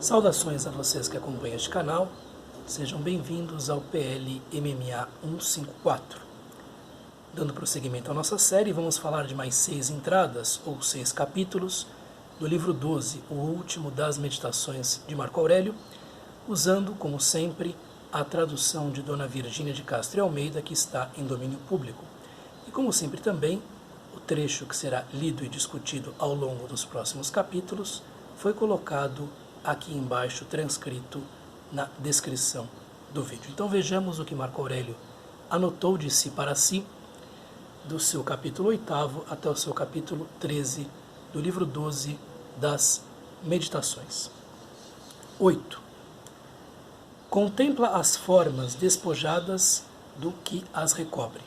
Saudações a vocês que acompanham este canal, sejam bem-vindos ao PL MMA 154. Dando prosseguimento à nossa série, vamos falar de mais 6 entradas, ou 6 capítulos, do livro 12, o último das meditações de Marco Aurélio, usando, como sempre, a tradução de Dona Virgínia de Castro e Almeida, que está em domínio público. E como sempre também, o trecho que será lido e discutido ao longo dos próximos capítulos foi colocado aqui embaixo, transcrito na descrição do vídeo. Então vejamos o que Marco Aurélio anotou de si para si, do seu capítulo 8º até o seu capítulo 13, do livro 12 das Meditações. 8. Contempla as formas despojadas do que as recobre.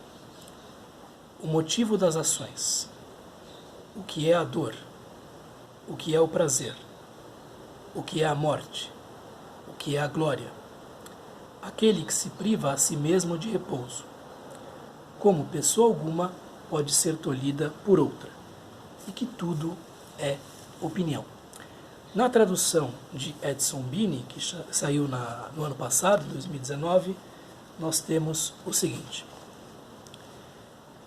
O motivo das ações. O que é a dor? O que é o prazer? O que é a morte? O que é a glória? Aquele que se priva a si mesmo de repouso. Como pessoa alguma pode ser tolhida por outra, e que tudo é opinião. Na tradução de Edson Bini, que saiu no ano passado, 2019, nós temos o seguinte: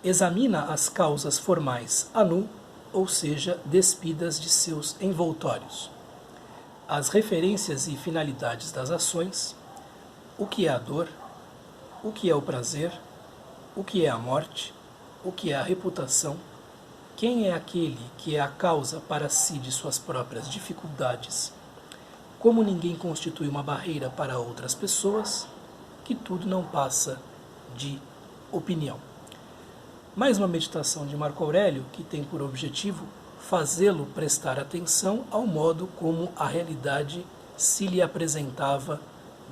examina as causas formais a nu, ou seja, despidas de seus envoltórios, as referências e finalidades das ações, o que é a dor, o que é o prazer, o que é a morte, o que é a reputação, quem é aquele que é a causa para si de suas próprias dificuldades, como ninguém constitui uma barreira para outras pessoas, que tudo não passa de opinião. Mais uma meditação de Marco Aurélio que tem por objetivo fazê-lo prestar atenção ao modo como a realidade se lhe apresentava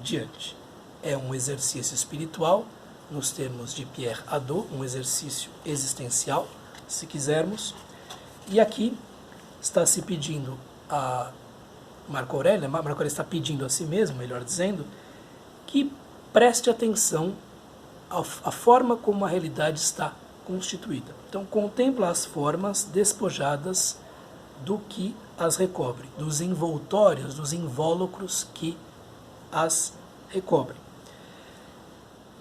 diante. É um exercício espiritual, nos termos de Pierre Hadot, um exercício existencial, se quisermos. E aqui está se pedindo a Marco Aurélio está pedindo a si mesmo, melhor dizendo, que preste atenção à forma como a realidade está constituída. Então, contempla as formas despojadas do que as recobre, dos envoltórios, dos invólucros que as recobrem.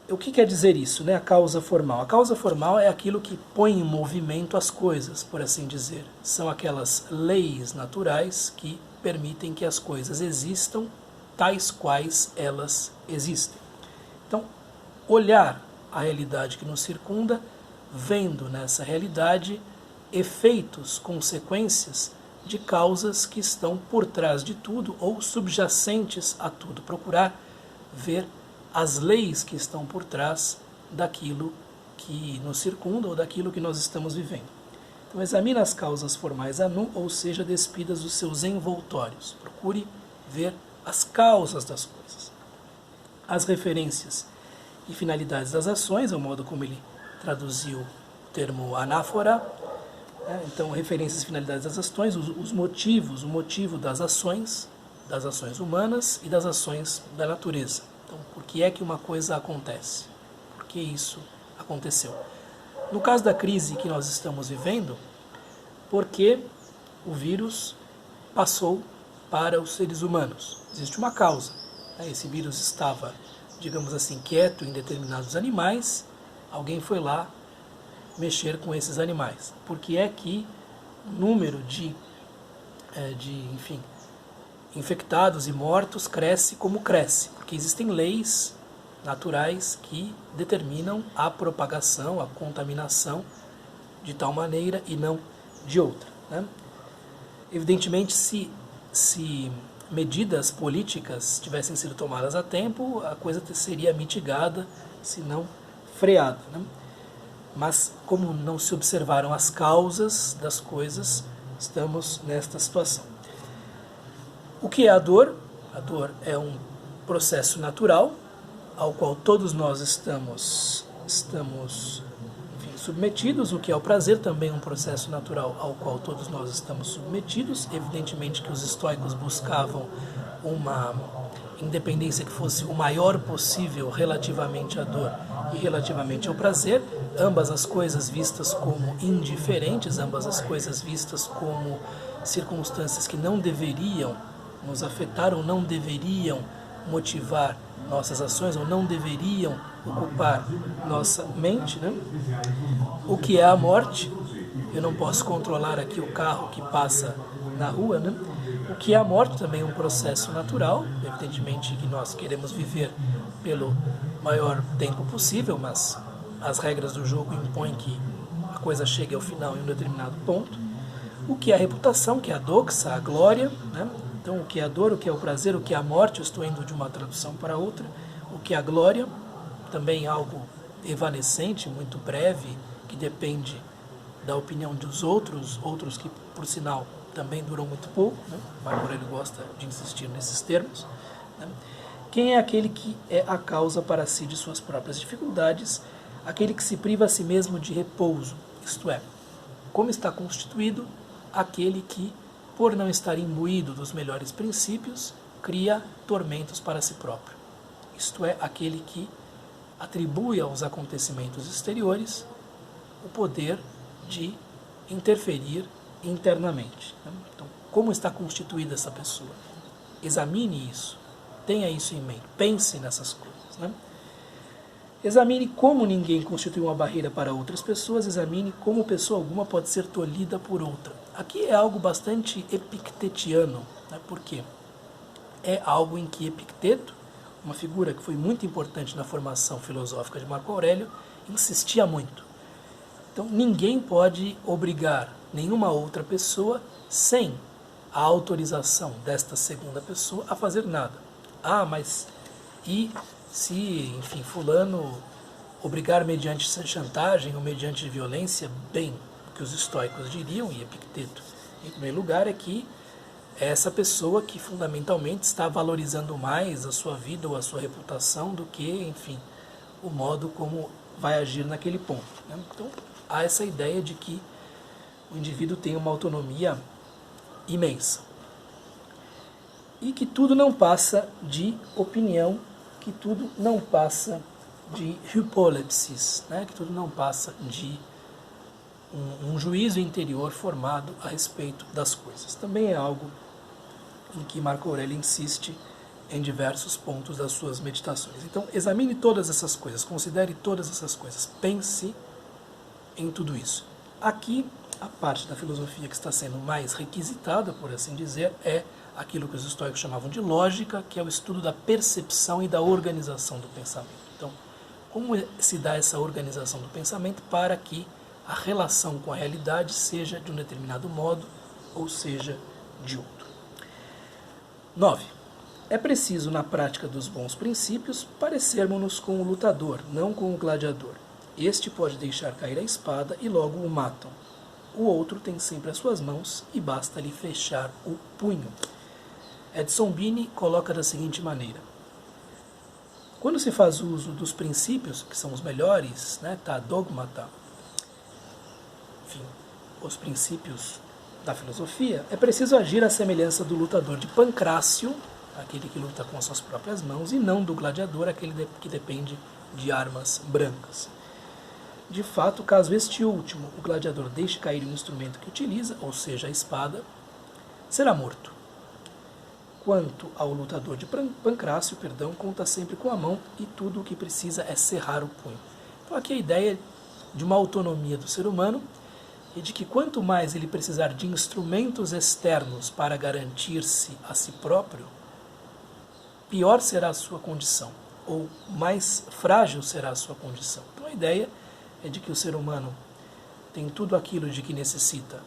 O que quer dizer isso, né? A causa formal. A causa formal é aquilo que põe em movimento as coisas, por assim dizer. São aquelas leis naturais que permitem que as coisas existam tais quais elas existem. Então, olhar a realidade que nos circunda, vendo nessa realidade efeitos, consequências de causas que estão por trás de tudo ou subjacentes a tudo. Procurar ver as leis que estão por trás daquilo que nos circunda ou daquilo que nós estamos vivendo. Então, examine as causas formais a nu, ou seja, despidas dos seus envoltórios. Procure ver as causas das coisas. As referências e finalidades das ações, é o modo como ele traduziu o termo anáfora, então referências e finalidades das ações, os motivos, o motivo das ações humanas e das ações da natureza. Então, por que é que uma coisa acontece? Por que isso aconteceu? No caso da crise que nós estamos vivendo, porque o vírus passou para os seres humanos. Existe uma causa. Esse vírus estava, digamos assim, quieto em determinados animais. Alguém foi lá mexer com esses animais. Por que é que o número de infectados e mortos cresce como cresce? Porque existem leis naturais que determinam a propagação, a contaminação de tal maneira e não de outra, né? Evidentemente, se medidas políticas tivessem sido tomadas a tempo, a coisa seria mitigada, se não freada, né? Mas como não se observaram as causas das coisas, estamos nesta situação. O que é a dor? A dor é um processo natural ao qual todos nós estamos submetidos. O que é o prazer também é um processo natural ao qual todos nós estamos submetidos. Evidentemente que os estoicos buscavam uma independência que fosse o maior possível relativamente à dor e relativamente ao prazer, ambas as coisas vistas como indiferentes, ambas as coisas vistas como circunstâncias que não deveriam nos afetar ou não deveriam motivar nossas ações ou não deveriam ocupar nossa mente, né? O que é a morte? Eu não posso controlar aqui o carro que passa na rua, né? O que é a morte também é um processo natural, evidentemente que nós queremos viver pelo maior tempo possível, mas as regras do jogo impõem que a coisa chegue ao final em um determinado ponto. O que é a reputação, que é a doxa, a glória, né? Então, o que é a dor, o que é o prazer, o que é a morte, eu estou indo de uma tradução para outra. O que é a glória, também algo evanescente, muito breve, que depende da opinião dos outros que, por sinal, também duram muito pouco, né? Marco Aurélio gosta de insistir nesses termos, né? Quem é aquele que é a causa para si de suas próprias dificuldades, aquele que se priva a si mesmo de repouso, isto é, como está constituído aquele que, por não estar imbuído dos melhores princípios, cria tormentos para si próprio, isto é, aquele que atribui aos acontecimentos exteriores o poder de interferir internamente. Então, como está constituída essa pessoa? Examine isso, tenha isso em mente, pense nessas coisas, né? Examine como ninguém constitui uma barreira para outras pessoas, examine como pessoa alguma pode ser tolhida por outra. Aqui é algo bastante epictetiano, né? Porque é algo em que Epicteto, uma figura que foi muito importante na formação filosófica de Marco Aurélio, insistia muito. Então, ninguém pode obrigar nenhuma outra pessoa sem a autorização desta segunda pessoa a fazer nada. Ah, mas e se, enfim, fulano obrigar mediante chantagem ou mediante violência? Bem, o que os estoicos diriam, e Epicteto em primeiro lugar, é que é essa pessoa que fundamentalmente está valorizando mais a sua vida ou a sua reputação do que, enfim, o modo como vai agir naquele ponto, né? Então, há essa ideia de que o indivíduo tem uma autonomia imensa e que tudo não passa de opinião, que tudo não passa de hypolepsis, né? Que tudo não passa de um juízo interior formado a respeito das coisas. Também é algo em que Marco Aurélio insiste em diversos pontos das suas meditações. Então, examine todas essas coisas, considere todas essas coisas, pense em tudo isso. Aqui, a parte da filosofia que está sendo mais requisitada, por assim dizer, é aquilo que os estoicos chamavam de lógica, que é o estudo da percepção e da organização do pensamento. Então, como se dá essa organização do pensamento para que a relação com a realidade seja de um determinado modo ou seja de outro. 9. É preciso, na prática dos bons princípios, parecermos-nos com o lutador, não com o gladiador. Este pode deixar cair a espada e logo o matam. O outro tem sempre as suas mãos e basta-lhe fechar o punho. Edson Bini coloca da seguinte maneira: quando se faz uso dos princípios, que são os melhores, né, tá, dogmata, enfim, os princípios da filosofia, é preciso agir à semelhança do lutador de Pancrácio, aquele que luta com as suas próprias mãos, e não do gladiador, aquele que depende de armas brancas. De fato, caso este último, o gladiador, deixe cair o instrumento que utiliza, ou seja, a espada, será morto. Quanto ao lutador de Pancrácio, conta sempre com a mão e tudo o que precisa é cerrar o punho. Então aqui a ideia de uma autonomia do ser humano e de que quanto mais ele precisar de instrumentos externos para garantir-se a si próprio, pior será a sua condição, ou mais frágil será a sua condição. Então a ideia é de que o ser humano tem tudo aquilo de que necessita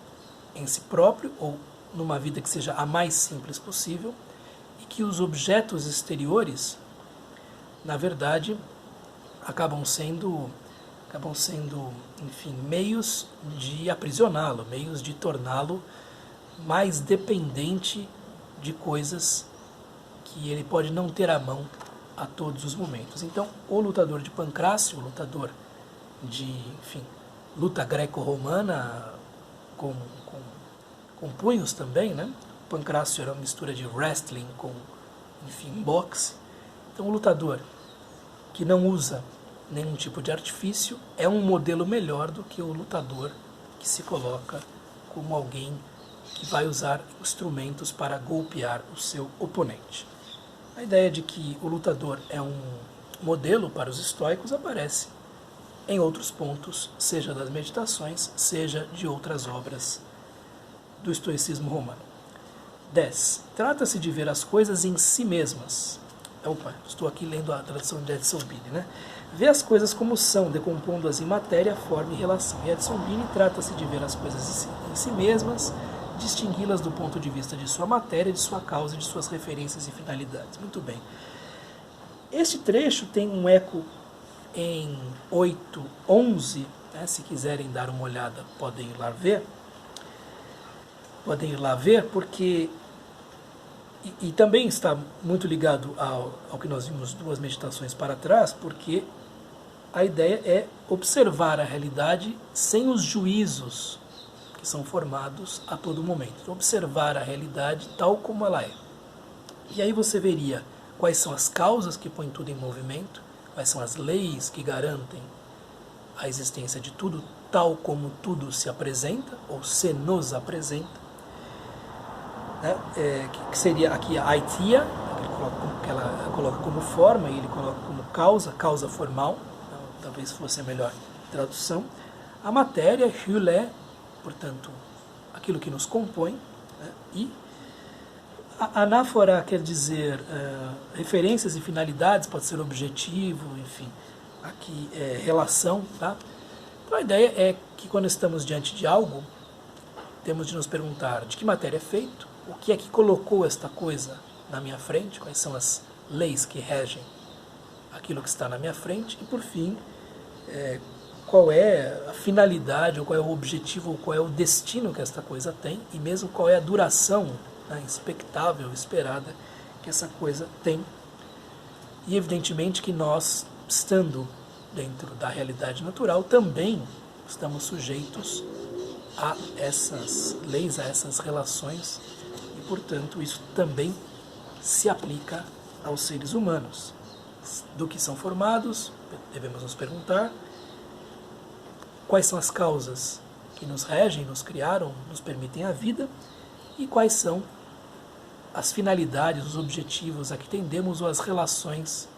em si próprio, ou numa vida que seja a mais simples possível, e que os objetos exteriores, na verdade, acabam sendo, enfim, meios de aprisioná-lo, meios de torná-lo mais dependente de coisas que ele pode não ter à mão a todos os momentos. Então, o lutador de Pancrácio, o lutador de, enfim, luta greco-romana com punhos também, né? Pancrácio era uma mistura de wrestling com, enfim, boxe. Então, o lutador que não usa nenhum tipo de artifício é um modelo melhor do que o lutador que se coloca como alguém que vai usar instrumentos para golpear o seu oponente. A ideia de que o lutador é um modelo para os estoicos aparece em outros pontos, seja das meditações, seja de outras obras do estoicismo romano. 10. Trata-se de ver as coisas em si mesmas. Opa, estou aqui lendo a tradução de Edson Bini, né? Ver as coisas como são, decompondo-as em matéria, forma e relação. E Edson Bini trata-se de ver as coisas em si mesmas, distingui-las do ponto de vista de sua matéria, de sua causa, de suas referências e finalidades. Muito bem. Este trecho tem um eco em 8:11, né? Se quiserem dar uma olhada, podem ir lá ver. Podem ir lá ver, porque... E também está muito ligado ao que nós vimos 2 meditações para trás, porque a ideia é observar a realidade sem os juízos que são formados a todo momento. Então, observar a realidade tal como ela é. E aí você veria quais são as causas que põem tudo em movimento, quais são as leis que garantem a existência de tudo tal como tudo se apresenta, ou se nos apresenta, né? Que seria aqui a aitia, que ela coloca como forma, e ele coloca como causa formal, então, talvez fosse a melhor tradução. A matéria, hylé, portanto, aquilo que nos compõe, né? E a anáfora quer dizer referências e finalidades, pode ser objetivo, enfim, aqui relação, tá? Então a ideia é que quando estamos diante de algo, temos de nos perguntar de que matéria é feito, o que é que colocou esta coisa na minha frente, quais são as leis que regem aquilo que está na minha frente, e por fim, qual é a finalidade, ou qual é o objetivo, ou qual é o destino que esta coisa tem, e mesmo qual é a duração, né, expectável, esperada, que essa coisa tem. E evidentemente que nós, estando dentro da realidade natural, também estamos sujeitos a essas leis, a essas relações, e portanto isso também se aplica aos seres humanos. Do que são formados, devemos nos perguntar quais são as causas que nos regem, nos criaram, nos permitem a vida, e quais são as finalidades, os objetivos a que tendemos, ou as relações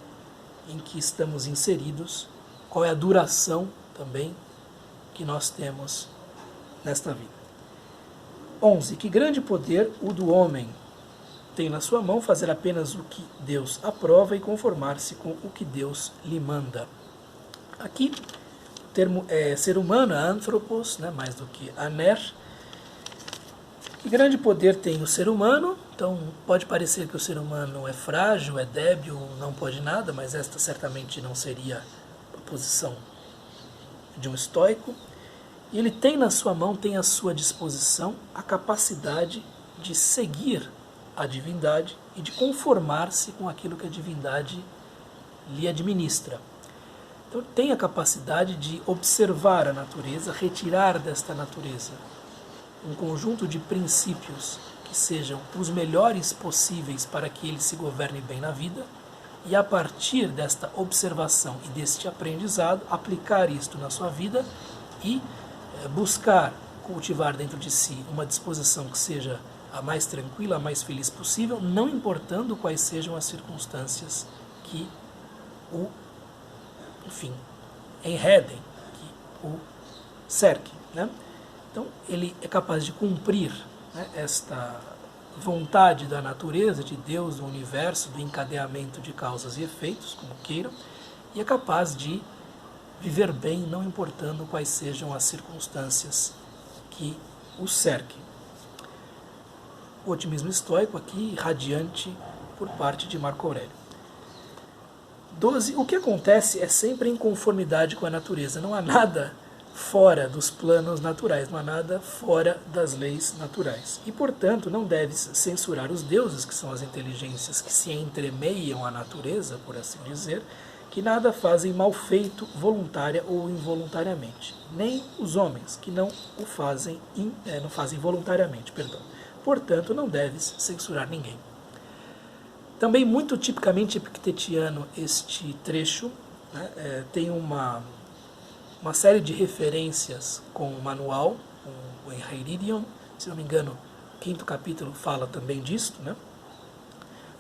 em que estamos inseridos, qual é a duração também que nós temos nesta vida. 11. Que grande poder o do homem tem na sua mão fazer apenas o que Deus aprova e conformar-se com o que Deus lhe manda. Aqui o termo é ser humano, anthropos, né, mais do que aner. Que grande poder tem o ser humano? Então pode parecer que o ser humano é frágil, é débil, não pode nada, mas esta certamente não seria a posição de um estoico. E ele tem na sua mão, tem à sua disposição a capacidade de seguir a divindade e de conformar-se com aquilo que a divindade lhe administra. Então tem a capacidade de observar a natureza, retirar desta natureza um conjunto de princípios que sejam os melhores possíveis para que ele se governe bem na vida, e a partir desta observação e deste aprendizado, aplicar isto na sua vida e buscar cultivar dentro de si uma disposição que seja a mais tranquila, a mais feliz possível, não importando quais sejam as circunstâncias que o, enfim, enredem, que o cerquem, né? Então, ele é capaz de cumprir, né, esta vontade da natureza, de Deus, do universo, do encadeamento de causas e efeitos, como queiram, e é capaz de viver bem, não importando quais sejam as circunstâncias que o cerquem. O otimismo estoico aqui, radiante por parte de Marco Aurélio. 12. O que acontece é sempre em conformidade com a natureza. Não há nada fora dos planos naturais, não há nada fora das leis naturais. E, portanto, não deves censurar os deuses, que são as inteligências que se entremeiam à natureza, por assim dizer, que nada fazem mal feito voluntária ou involuntariamente, nem os homens, que não o fazem, não fazem voluntariamente, perdão. Portanto, não deves censurar ninguém. Também muito tipicamente epictetiano este trecho, né, tem uma série de referências com o manual, com o Enchiridion, se não me engano, quinto capítulo fala também disso, né?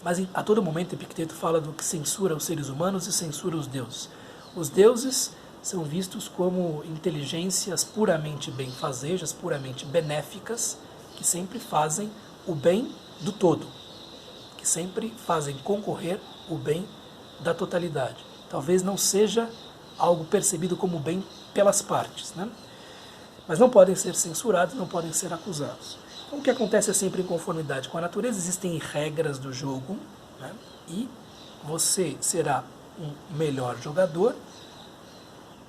Mas a todo momento Epicteto fala do que censura os seres humanos e censura os deuses. Os deuses são vistos como inteligências puramente benfazejas, puramente benéficas, que sempre fazem o bem do todo, que sempre fazem concorrer o bem da totalidade. Talvez não seja algo percebido como bem pelas partes, né? Mas não podem ser censurados, não podem ser acusados. Então, o que acontece é sempre em conformidade com a natureza, existem regras do jogo, né? E você será um melhor jogador,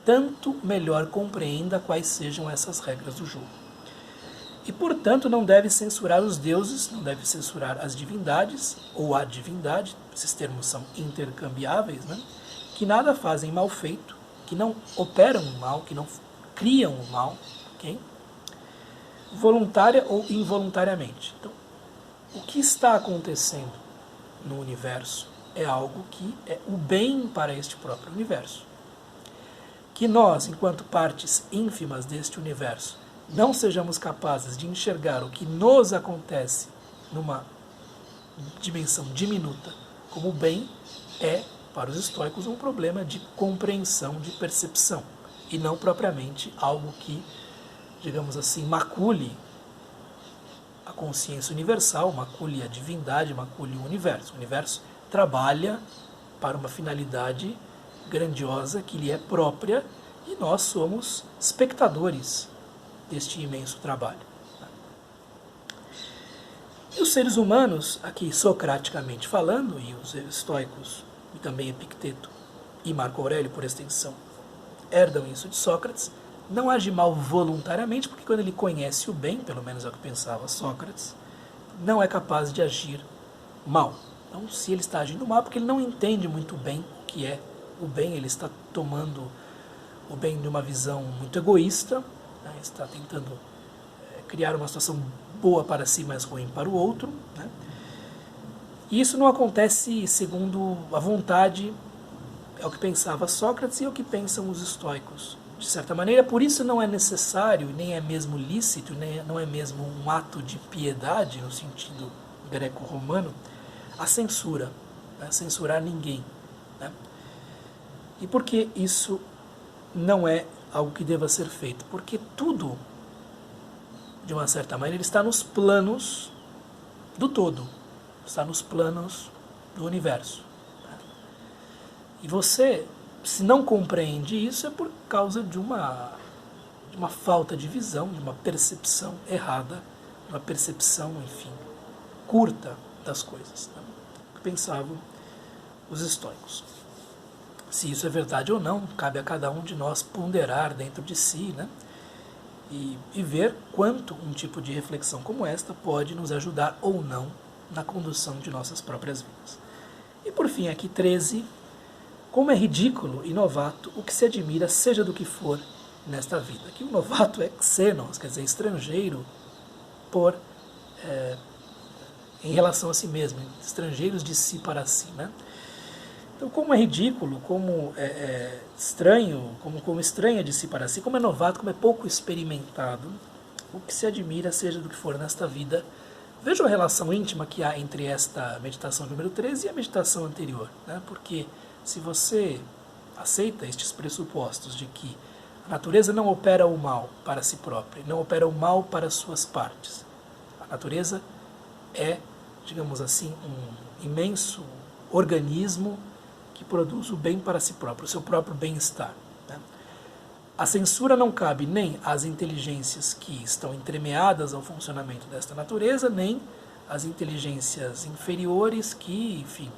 tanto melhor compreenda quais sejam essas regras do jogo. E, portanto, não deve censurar os deuses, não deve censurar as divindades, ou a divindade, esses termos são intercambiáveis, né? Que nada fazem mal feito, que não operam o mal, que não criam o mal, okay? Voluntária ou involuntariamente. Então, o que está acontecendo no universo é algo que é o bem para este próprio universo. Que nós, enquanto partes ínfimas deste universo, não sejamos capazes de enxergar o que nos acontece numa dimensão diminuta como bem, é, para os estoicos, um problema de compreensão, de percepção, e não propriamente algo que, digamos assim, macule a consciência universal, macule a divindade, macule o universo. O universo trabalha para uma finalidade grandiosa que lhe é própria e nós somos espectadores deste imenso trabalho. E os seres humanos, aqui socraticamente falando, e os estoicos, e também Epicteto e Marco Aurélio, por extensão, herdam isso de Sócrates, não age mal voluntariamente, porque quando ele conhece o bem, pelo menos é o que pensava Sócrates, não é capaz de agir mal. Então, se ele está agindo mal, é porque ele não entende muito bem o que é o bem, ele está tomando o bem de uma visão muito egoísta, né? Está tentando criar uma situação boa para si, mas ruim para o outro, né? E isso não acontece segundo a vontade, é o que pensava Sócrates e é o que pensam os estoicos, de certa maneira. Por isso não é necessário, nem é mesmo lícito, nem não é mesmo um ato de piedade, no sentido greco-romano, a censura, né? Censurar ninguém, né? E por que isso não é algo que deva ser feito? Porque tudo, de uma certa maneira, está nos planos do todo, está nos planos do universo. E você, se não compreende isso, é por causa de uma falta de visão, de uma percepção errada, uma percepção, enfim, curta das coisas, né? Que pensavam os estoicos. Se isso é verdade ou não, cabe a cada um de nós ponderar dentro de si, né? E ver quanto um tipo de reflexão como esta pode nos ajudar ou não na condução de nossas próprias vidas. E por fim, aqui 13, como é ridículo e novato o que se admira, seja do que for, nesta vida. Aqui o novato é xenos, quer dizer, estrangeiro, em relação a si mesmo, estrangeiros de si para si, né? Então, como é ridículo, como é estranho, como estranha de si para si, como é novato, como é pouco experimentado, o que se admira, seja do que for nesta vida. Veja a relação íntima que há entre esta meditação número 13 e a meditação anterior, né? Porque se você aceita estes pressupostos de que a natureza não opera o mal para si própria, não opera o mal para suas partes, a natureza é, digamos assim, um imenso organismo que produz o bem para si próprio, o seu próprio bem-estar, né? A censura não cabe nem às inteligências que estão entremeadas ao funcionamento desta natureza, nem às inteligências inferiores que, enfim,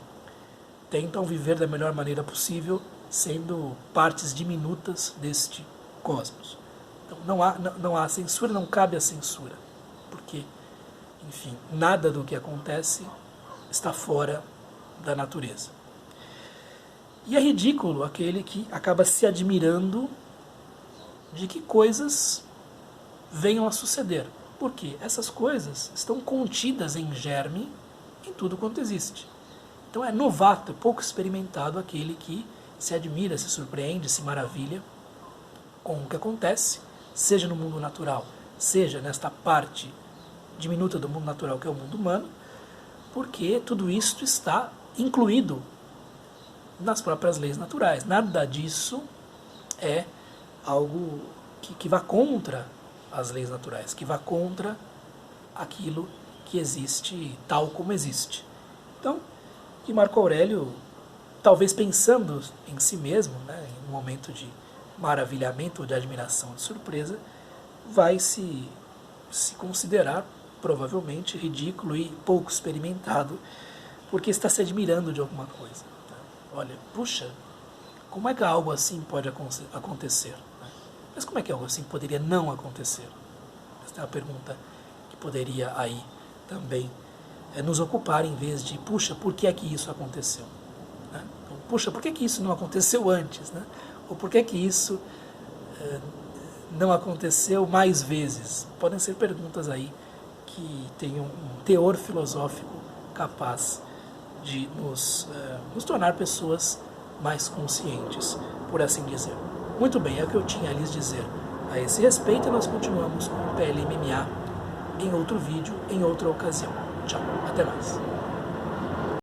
tentam viver da melhor maneira possível, sendo partes diminutas deste cosmos. Então não há censura, não cabe a censura, porque, enfim, nada do que acontece está fora da natureza. E é ridículo aquele que acaba se admirando de que coisas venham a suceder. Porque essas coisas estão contidas em germe em tudo quanto existe. Então é novato, é pouco experimentado aquele que se admira, se surpreende, se maravilha com o que acontece, seja no mundo natural, seja nesta parte diminuta do mundo natural, que é o mundo humano, porque tudo isso está incluído nas próprias leis naturais. Nada disso é algo que vá contra as leis naturais, que vá contra aquilo que existe tal como existe. Então, que Marco Aurélio, talvez pensando em si mesmo, né, em um momento de maravilhamento, ou de admiração, de surpresa, vai se considerar provavelmente ridículo e pouco experimentado, porque está se admirando de alguma coisa. Olha, puxa, como é que algo assim pode acontecer? Mas como é que algo assim poderia não acontecer? Essa é a pergunta que poderia aí também nos ocupar, em vez de, puxa, por que é que isso aconteceu? Então, puxa, por que que isso não aconteceu antes? Ou por que que isso não aconteceu mais vezes? Podem ser perguntas aí que tenham um teor filosófico capaz de nos tornar pessoas mais conscientes, por assim dizer. Muito bem, é o que eu tinha a lhes dizer a esse respeito, e nós continuamos com o PLMMA em outro vídeo, em outra ocasião. Tchau, até mais.